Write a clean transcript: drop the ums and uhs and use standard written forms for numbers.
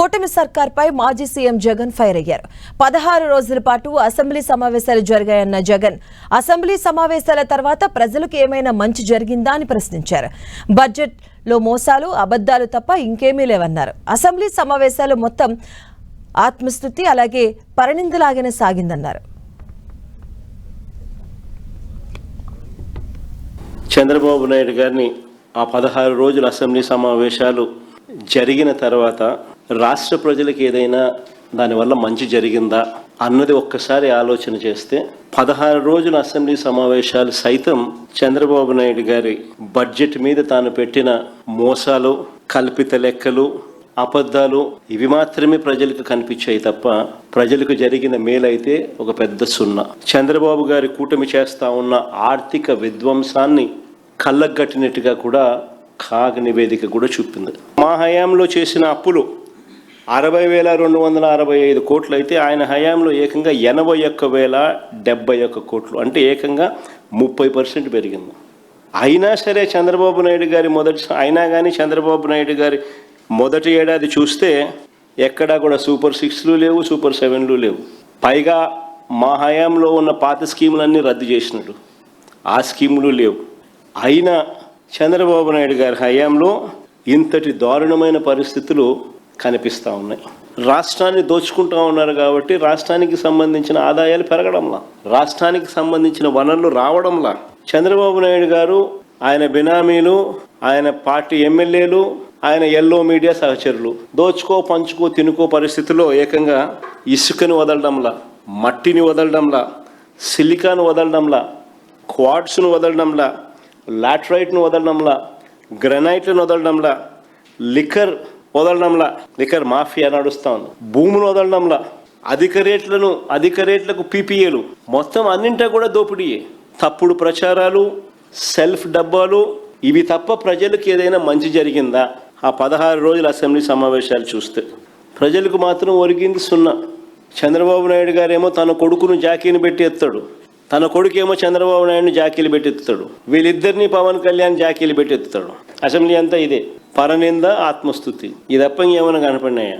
కూటమి సర్కార్పై మాజీ CM Jagan fire అయ్యారు. 16 రోజుల పాటు అసెంబ్లీ సమావేశాలు జరిగాయన్న జగన్ అసెంబ్లీ సమావేశాల తర్వాత ప్రజలకు ఏమైనా మంచి జరిగిందా అని ప్రశ్నించారు. బడ్జెట్లో మోసాలు, అబద్దాలు తప్ప ఇంకేమీ లేవన్నారు. అసెంబ్లీ సమావేశాలు మొత్తం ఆత్మస్తుతి అలాగే పరిణిందలాగానే సాగిందన్నారు. చంద్రబాబు నాయుడు గారిని ఆ 16 రోజుల అసెంబ్లీ సమావేశాలు జరిగిన తర్వాత రాష్ట్ర ప్రజలకు ఏదైనా దానివల్ల మంచి జరిగిందా అన్నది ఒక్కసారి ఆలోచన చేస్తే 16 రోజుల అసెంబ్లీ సమావేశాలు సైతం చంద్రబాబు నాయుడు గారి బడ్జెట్ మీద తాను పెట్టిన మోసాలు, కల్పిత లెక్కలు, అబద్ధాలు ఇవి మాత్రమే ప్రజలకు కనిపించాయి తప్ప ప్రజలకు జరిగిన మేలైతే ఒక పెద్ద సున్నా. చంద్రబాబు గారి కూటమి చేస్తా ఉన్న ఆర్థిక విధ్వంసాన్ని కళ్ళగట్టినట్టుగా కూడా కాగ్ నివేదిక కూడా చూపింది. మా హయాంలో చేసిన అప్పులు 60,265 కోట్లు అయితే ఆయన హయాంలో ఏకంగా 81,071 కోట్లు, అంటే ఏకంగా 30% పెరిగింది. అయినా సరే చంద్రబాబు నాయుడు గారి చంద్రబాబు నాయుడు గారి మొదటి ఏడాది చూస్తే ఎక్కడా కూడా సూపర్ 6లు లేవు, సూపర్ 7లు లేవు. పైగా మా హయాంలో ఉన్న పాత స్కీములన్నీ రద్దు చేసినట్టు ఆ స్కీములు లేవు. అయినా చంద్రబాబు నాయుడు గారి హయాంలో ఇంతటి దారుణమైన పరిస్థితులు కనిపిస్తూ ఉన్నాయి. రాష్ట్రాన్ని దోచుకుంటూ ఉన్నారు కాబట్టి రాష్ట్రానికి సంబంధించిన ఆదాయాలు పెరగడంలా, రాష్ట్రానికి సంబంధించిన వనరులు రావడంలా చంద్రబాబు నాయుడు గారు, ఆయన బినామీలు, ఆయన పార్టీ ఎమ్మెల్యేలు, ఆయన ఎల్లో మీడియా సహచరులు దోచుకో పంచుకో తినుకో పరిస్థితిలో ఏకంగా ఇసుకను వదలడంలా, మట్టిని వదలడంలా, సిలికాను వదలడంలా, క్వార్ట్స్ను వదలడంలా, లాట్రైట్ను వదలడంలా, గ్రనైట్లను వదలడంలా, లిక్కర్ వదలడంలా, లిక్కర్ మాఫియా నడుస్తూ ఉంది, భూములు వదలడంలా, అధిక రేట్లకు పీపీఏలు, మొత్తం అన్నింటా కూడా దోపిడీయే. తప్పుడు ప్రచారాలు, సెల్ఫ్ డబ్బాలు, ఇవి తప్ప ప్రజలకు ఏదైనా మంచి జరిగిందా? ఆ 16 రోజుల అసెంబ్లీ సమావేశాలు చూస్తే ప్రజలకు మాత్రం ఒరిగింది సున్నా. చంద్రబాబు నాయుడు గారేమో తన కొడుకును జాకీని పెట్టి ఎత్తాడు, తన కొడుకేమో చంద్రబాబు నాయుడిని జాకీలు పెట్టి ఎత్తుతాడు, వీళ్ళిద్దరిని పవన్ కళ్యాణ్ జాకీలు పెట్టి ఎత్తుతాడు. అసెంబ్లీ అంతా ఇదే పరనింద, ఆత్మస్తుతి, ఇది తప్ప ఏమైనా కనపడినాయా?